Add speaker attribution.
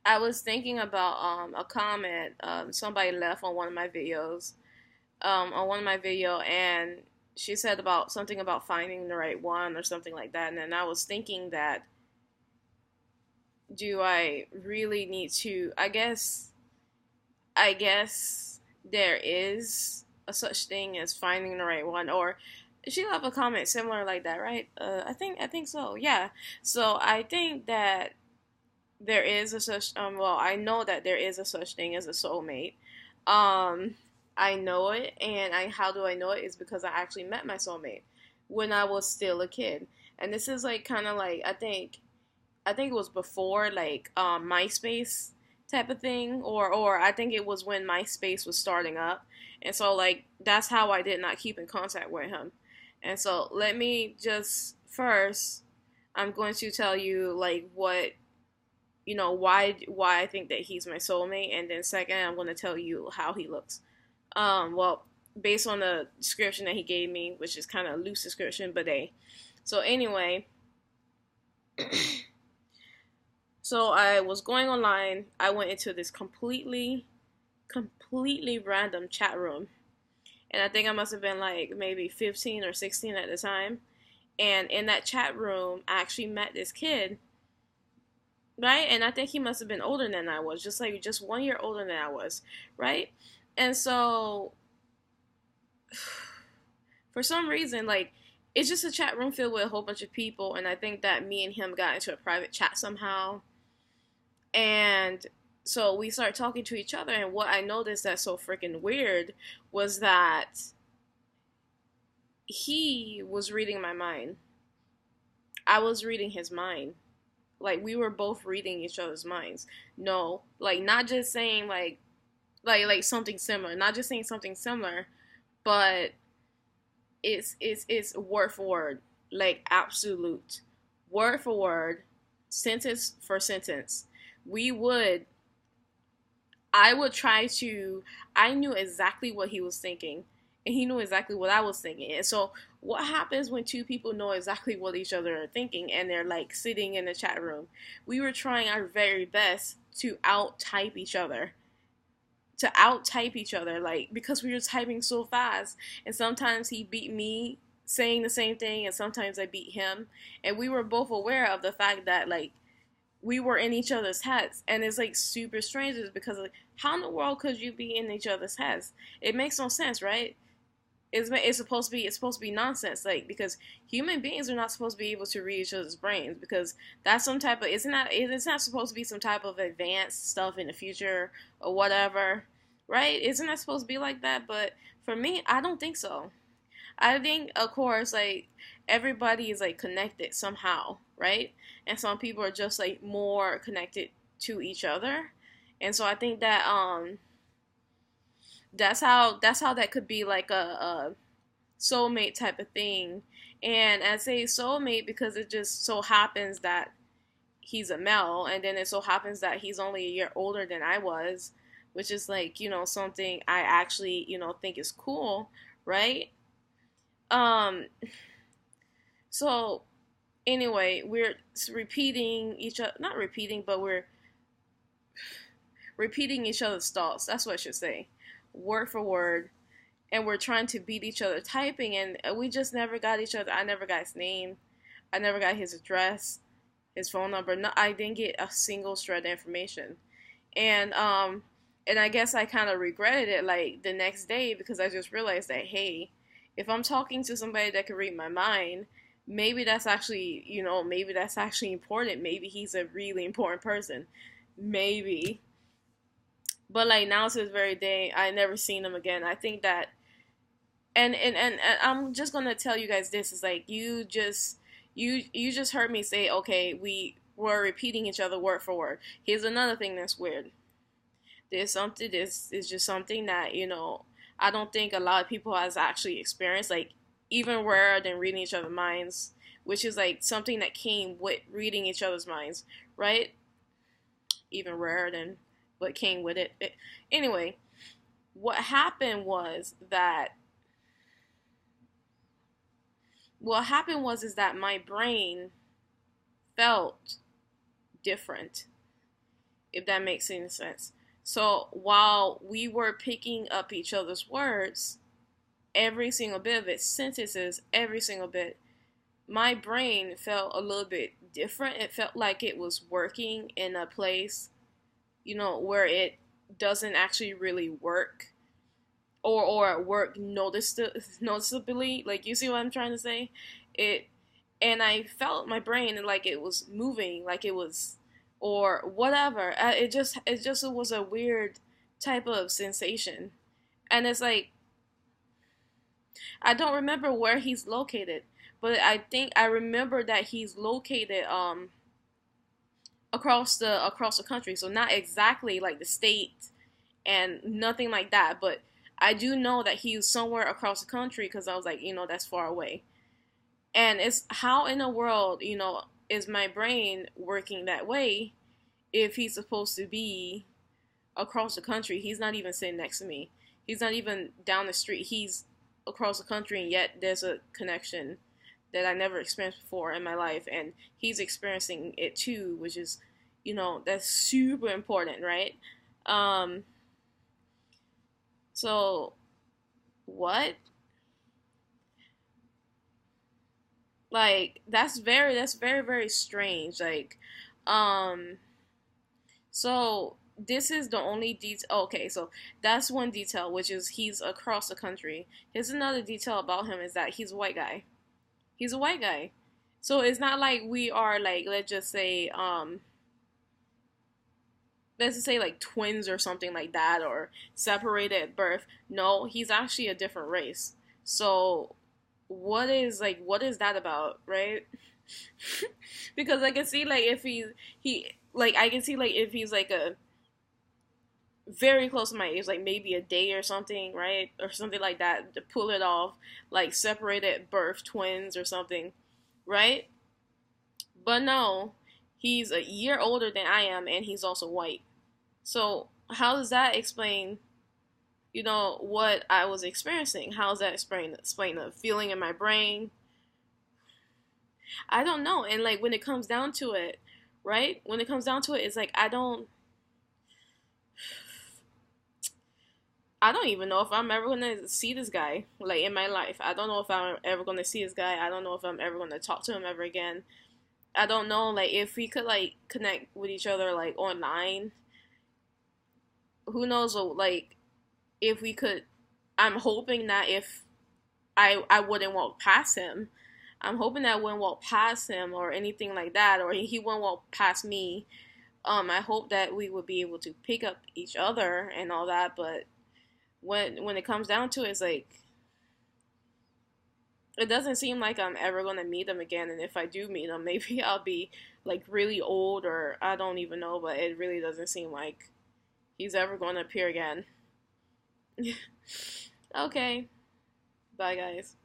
Speaker 1: I was thinking about a comment somebody left on one of my videos, on one of my video, and she said about something about finding the right one or something like that. And then I was thinking that, do I really need to? I guess there is a such thing as finding the right one, or she left a comment similar like that, right? I think so. Yeah. So I think that there is a such well, I know that there is a such thing as a soulmate. Um I know it, and I how do I know it is because I actually met my soulmate when I was still a kid. And this is like kind of like I think it was before like MySpace type of thing, or I think it was when MySpace was starting up. And so like that's how I did not keep in contact with him. And so let me just first I'm going to tell you like what why I think that he's my soulmate, and then second I'm going to tell you how he looks. Well, based on the description that he gave me, which is kind of a loose description, but hey. So anyway, so I was going online. I went into this completely random chat room, and I think I must have been like maybe 15 or 16 at the time. And in that chat room, I actually met this kid, right? And I think he must have been older than I was, just 1 year older than I was, right? And so for some reason, like it's just a chat room filled with a whole bunch of people, and I think that me and him got into a private chat somehow, and so we started talking to each other. And what I noticed that's so freaking weird was that he was reading my mind. I was reading his mind. Like we were both reading each other's minds. No, like not just saying like something similar, not just saying something similar, but it's word for word, like absolute word for word, sentence for sentence. We would I would try to I knew exactly what he was thinking, and he knew exactly what I was thinking. And so what happens when two people know exactly what each other are thinking and they're like sitting in the chat room? We were trying our very best to out type each other, like because we were typing so fast. And sometimes he beat me saying the same thing, and sometimes I beat him. And we were both aware of the fact that like we were in each other's heads. And it's like super strange because like how in the world could you be in each other's heads? It makes no sense, right? It's supposed to be nonsense, like because human beings are not supposed to be able to read each other's brains, because that's some type of it's not supposed to be some type of advanced stuff in the future or whatever, right? Isn't that supposed to be like that? But for me, I don't think so. I think, of course, like everybody is like connected somehow, right? And some people are just like more connected to each other. And so I think that that's how that could be like a soulmate type of thing. And I say soulmate because it just so happens that he's a male, and then it so happens that he's only a year older than I was, which is like something I actually think is cool, right? Um, so anyway, we're repeating each other, not repeating, but we're repeating each other's thoughts. That's what I should say, word for word. And we're trying to beat each other typing, and we just never got each other. I never got his name. I never got his address, his phone number. No, I didn't get a single shred of information. And and I guess I kind of regretted it like the next day, because I just realized that, hey, if I'm talking to somebody that can read my mind, maybe that's actually important. Maybe he's a really important person. Maybe. But like now to this very day, I never seen him again. I think that, and I'm just gonna tell you guys this is like you just heard me say, okay, we were repeating each other word for word. Here's another thing that's weird. This is just something that I don't think a lot of people has actually experienced, like even rarer than reading each other's minds, which is like something that came with reading each other's minds, right? Even rarer than what came with it. Anyway, what happened was that is that my brain felt different. if that makes any sense. So while we were picking up each other's words, every single bit of it, sentences, every single bit, my brain felt a little bit different. It felt like it was working in a place, where it doesn't actually really work, or work noticeably. Like, you see what I'm trying to say? It And I felt my brain like it was moving, like it was, or whatever. It was a weird type of sensation, and it's like I don't remember where he's located, but I think I remember that he's located across the country. So not exactly like the state and nothing like that, but I do know that he's somewhere across the country because I was like, that's far away. And it's how in the world, is my brain working that way if he's supposed to be across the country? He's not even sitting next to me. He's not even down the street. He's across the country, and yet there's a connection that I never experienced before in my life, and he's experiencing it too, which is, that's super important, right? Um, so what? Like, that's very, very strange. Like, um, so this is the only detail. Okay, so that's one detail, which is he's across the country. Here's another detail about him is that he's a white guy. He's a white guy. So it's not like we are like, let's just say like twins or something like that, or separated at birth. No, he's actually a different race. So what is that about, right? Because I can see like if he like I can see like if he's like a very close to my age, like maybe a day or something, right? Or something like that to pull it off, like separated at birth twins or something, right? But no, he's a year older than I am, and he's also white. So how does that explain, what I was experiencing? How does that explain the feeling in my brain? I don't know. And like when it comes down to it, right? When it comes down to it, it's like I don't even know if I'm ever gonna see this guy like in my life. I don't know if I'm ever gonna see this guy. I don't know if I'm ever gonna talk to him ever again. I don't know like if we could like connect with each other like online. Who knows like if we could. I'm hoping that if I wouldn't walk past him. I'm hoping that I wouldn't walk past him or anything like that, or he wouldn't walk past me. I hope that we would be able to pick up each other and all that, but when it comes down to it, it's like it doesn't seem like I'm ever gonna meet him again. And if I do meet him, maybe I'll be like really old, or I don't even know. But it really doesn't seem like he's ever gonna appear again. Okay, bye guys.